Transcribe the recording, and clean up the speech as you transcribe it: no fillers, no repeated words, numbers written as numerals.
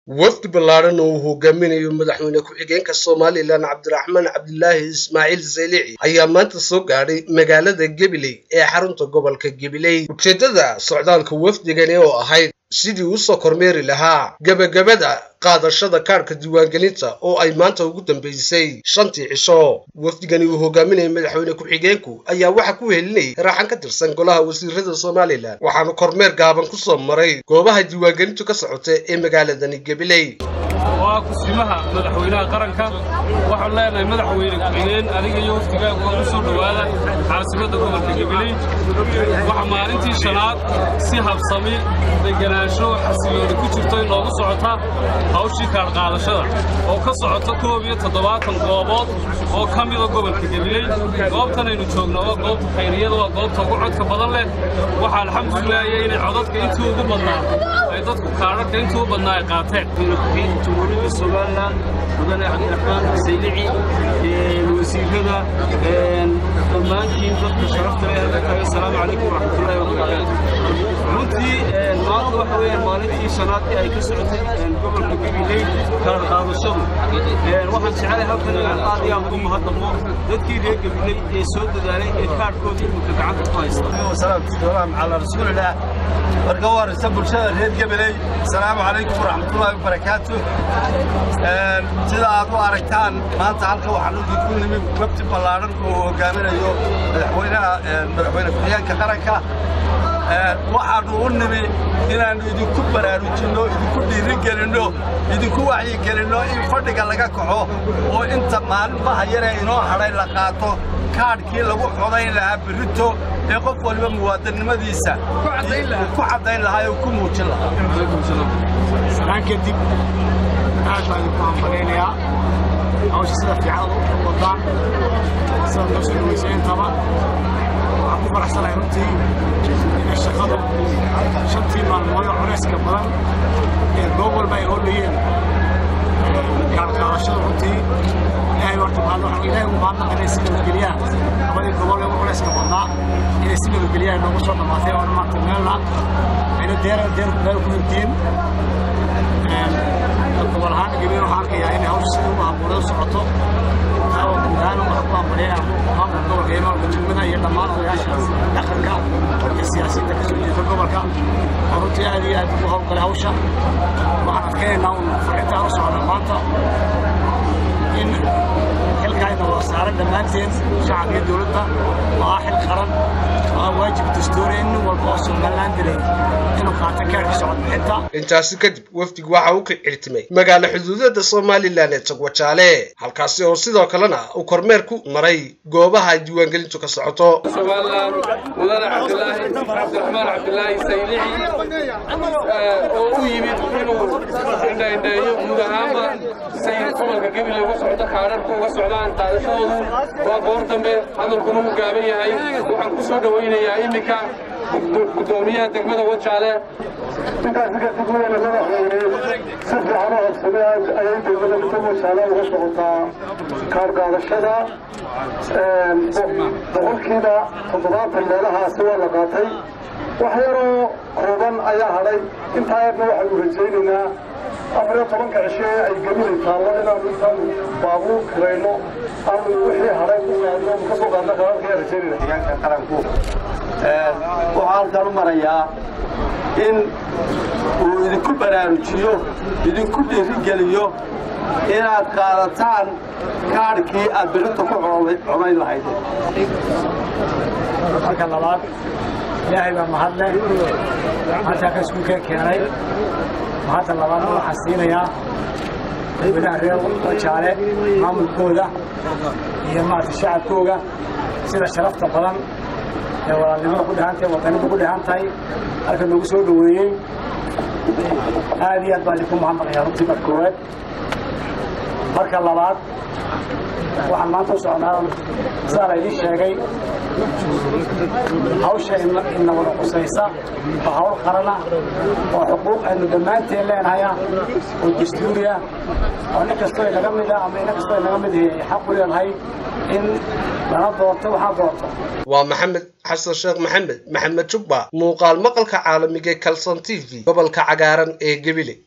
وفد بلارن وهوغامينيو مدحوينه ku-xigeenka Soomaaliland Cabdiraxmaan Cabdilaahi Ismaaciil Zeylici ayaa maanta soo gaaray magaalada Gabiley ee xarunta gobolka Gabiley. Ujeedada socdaalka wafdigani oo ahayd sidii uu soo kormeeri lahaa gabagabada qaadashada kaarka diiwaangelinta oo ay maanta ugu dambeysay 5 cisho. Wafdigani uu hogaaminayay madaxweyne ku-xigeenku ayaa waxa ku helinay raaxan ka tirsan golaha wasiirada Soomaaliland, waxaana kormeer gaaban ku soo maray goobaha diiwaangelintu ka socotay ee magaaladani Gabiley. waa ku simaha madaxweynaha qaranka waxaan leenahay madaxweyne ku-xigeen adiga iyo wafdigaaga oo soo dhawaada caasimada gobolka Gabiley. waxa maalintii shanaad si habsami deganaansho xasilooni ku jirto inoogu socota hawshii kaar qaadashada oo ka socota 17 goobood oo ka mid ah gobolka Gabiley. goobtan aynu joogno waa goobta khayriyada, waa goobta ugu codka badan leh. waxaa alxamdulillaah in codadka intii ugu badnaa ay dadku kaararka intii ugu badnaa ay qaateen. Soomaaliland mudane Cabdiraxmaan Zeylici wasiirada dhammaantiin dadka sharafta leh assalaamu calaykum waraxmatullaahi wabarakaatuh. runtii maanta waxa weeyaan maalintii shanaad ee ay ka socotay gobolka Gabiley kaar qaadashadu. waxaan jecelahay halkan inaan aad iyo aad ugu mahadnaqo dadkii reer Gabiley ee soo dadaalay ee kaarkoodii imika gacanta ku haysta. wasalaatu wasalaamu calaa rasuulillaah. marka waraysa bulshada reer Gabiley assalaamu calaykum waraxmatullaahi wabarakaatuh. sida aad u aragtaan maanta halka waxaan ku nimid wafdi ballaaran oo hogaaminayo madaxweyne ku-xigeenka qaranka. waxaanu u nimi inaanu idinku baraarujinno, idinku dhiirigelinno, idinku wacyigelinno in fadhiga laga kaco oo inta maalinbaha yare inoo hadhay la qaato kaadhkii lagu codayn lahaa berrito ee qof waliba muwaadinimadiisa ku caddayn lahaa ee ku muujin lahaa. salaan kadib aad baan idinku hambaleynayaa hawsha sida fiican u wadaan sida noo soo dhaweysayntaba. waxaan ku faraxsanahay runtii in shaqada shantii maalmood culeyska badan ee goob walba ay hoolayeen kaar qaadashada. runtii ilaahay warta ilaahay u mahadnaqanay si nabadgelyaha labadii gobol ee culeyska badnaa inay si nabadgelyaha noogu soo dhamaatay oo maanta meelna ayna deer meel ku hirtiin. gobol ahaan Gabiley waxaan arkayaa inay hawsha si ugu habboon socoto. taao gudahaan waxaan ku ambaleynayaa maamulka gobolka iyo maamulka degmada iyo dhammaan odayaasha dhaqanka iyo siyaasiyiinta ka soo jeeda gobolka oo runtii aad iyo aad ugu hawlgalay hawsha. waxaan adkaynaynaa un fariintaan u socda maanta in xilkaayna wada saaran dhammaanteen shacabka iyo dowladda oo ah xil qaran oo ah waajib dastuuri in nin walba oo Soomaaliland diray inuu qaato kaarka socod bixinta. intaasi kadib wafdigu waxa uu ka xirtimay magaalo xuduudada Soomaaliland ee Togwajaale, halkaasi oo sidoo kalena uu kormeer ku maray goobaha diiwaangelintu ka socoto. Soomaaliland mudane Cabdiraxmaan Cabdilaahi Zeylici oo u yimid inuu indhaindheeyo guud ahaanba sayid gobolka Gabiley uga socdo kaararka uga socdaan qaadashadoodu. waa goor dambe hadalkuna uu gaaban yahay. waxaan ku soo dhawaynayaa iminka gudoomiyaha degmada Wajaale. intaas kadib madaxweyne si fiican oo habsameed ayay degmada Wajaale uga socotaa kaar qaadashada. boqolkiiba 70 meelahaasi waa la qaatay. wax yaroo kooban ayaa hadhay. intaa yarna waxaanu rajaynaynaa 14 cisho ay Gabiley taallo inaanu intaan baabuur kirayno aanu wixii hadhay ku qaadno ka soo qaadno qaranka ee rajaynayna. deegaanka qaranku waxaa halkan u marayaa in uu idinku baraarujiyo, idinku dhiirigeliyo inaad qaadataan kaadhkii aad berrito ku codayn lahaydeen. marka labaad ilaahay baa mahadle halkaa ka isku keenay. mahadda labaad waxaan siinayaa dadweynaha reer Wajaale maamulkooda iyo maaragtay shacabkooda sida sharafta badan ee walaalnimada ku dhahantahay, wadanimada ku dhahantahay halka noogu soo dhaweeyey. aad iyo aad baan idinku mahadnaqayaa runtii marka koowaad. marka labaad waxaan maanta u socnaa sidaa la idiin sheegay hawsha ina wada qusaysa oo hawl qarana oo xuquuq aynu dhammaanteen leenahay oo dastuuri ah oo nin kastoo inaga mid ah ama ina kastoo inaga mid yahay xaq u leedahay in lana doorto waxaa doorto. waa Maxamed xasan sheekh Maxamed Jubba, muuqaal maqalka caalamiga ee Kalson TV gobolka cagaaran ee Gabiley.